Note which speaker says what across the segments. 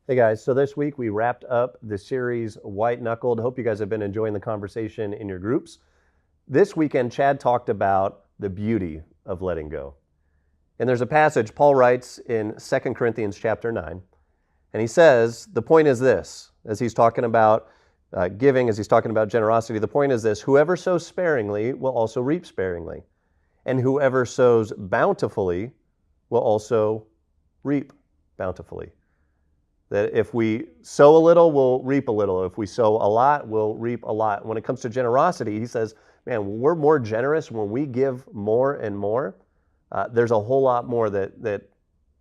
Speaker 1: Hey guys, so this week we wrapped up the series White-Knuckled. Hope you guys have been enjoying the conversation in your groups. This weekend, Chad talked about the beauty of letting go. And there's a passage Paul writes in 2 Corinthians chapter 9, and he says, the point is this, as he's talking about giving, as he's talking about generosity, the point is this: whoever sows sparingly will also reap sparingly, and whoever sows bountifully will also reap bountifully. That if we sow a little, we'll reap a little. If we sow a lot, we'll reap a lot. When it comes to generosity, he says, man, we're more generous when we give more and more. There's a whole lot more that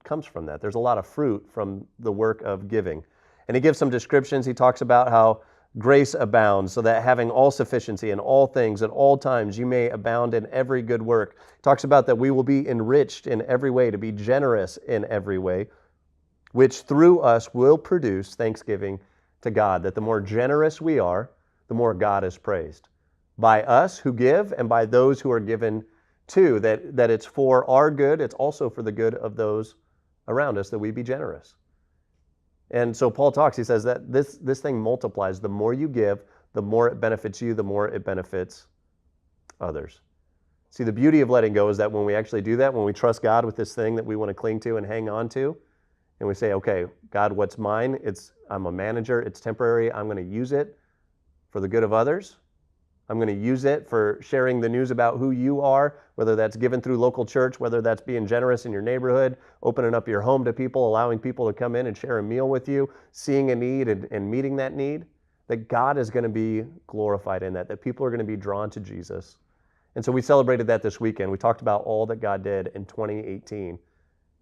Speaker 1: comes from that. There's a lot of fruit from the work of giving. And he gives some descriptions. He talks about how grace abounds, so that having all sufficiency in all things at all times, you may abound in every good work. He talks about that we will be enriched in every way, to be generous in every way, which through us will produce thanksgiving to God. That the more generous we are, the more God is praised. By us who give and by those who are given to, that it's for our good, it's also for the good of those around us that we be generous. And so Paul talks, he says that this thing multiplies. The more you give, the more it benefits you, the more it benefits others. See, the beauty of letting go is that when we actually do that, when we trust God with this thing that we want to cling to and hang on to, and we say, okay, God, what's mine? I'm a manager. It's temporary. I'm going to use it for the good of others. I'm going to use it for sharing the news about who you are, whether that's given through local church, whether that's being generous in your neighborhood, opening up your home to people, allowing people to come in and share a meal with you, seeing a need and meeting that need. That God is going to be glorified in that people are going to be drawn to Jesus. And so we celebrated that this weekend. We talked about all that God did in 2018.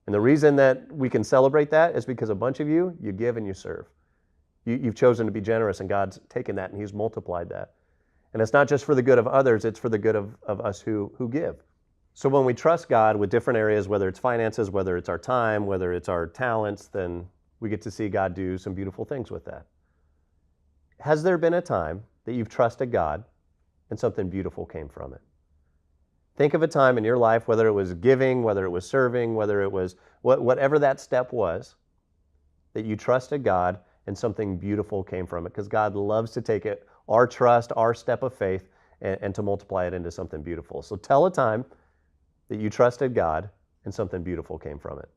Speaker 1: And the reason that we can celebrate that is because a bunch of you give and you serve. You've chosen to be generous, and God's taken that and He's multiplied that. And it's not just for the good of others, it's for the good of us who give. So when we trust God with different areas, whether it's finances, whether it's our time, whether it's our talents, then we get to see God do some beautiful things with that. Has there been a time that you've trusted God and something beautiful came from it? Think of a time in your life, whether it was giving, whether it was serving, whether it was whatever that step was, that you trusted God and something beautiful came from it, because God loves to take it, our trust, our step of faith, and to multiply it into something beautiful. So tell a time that you trusted God and something beautiful came from it.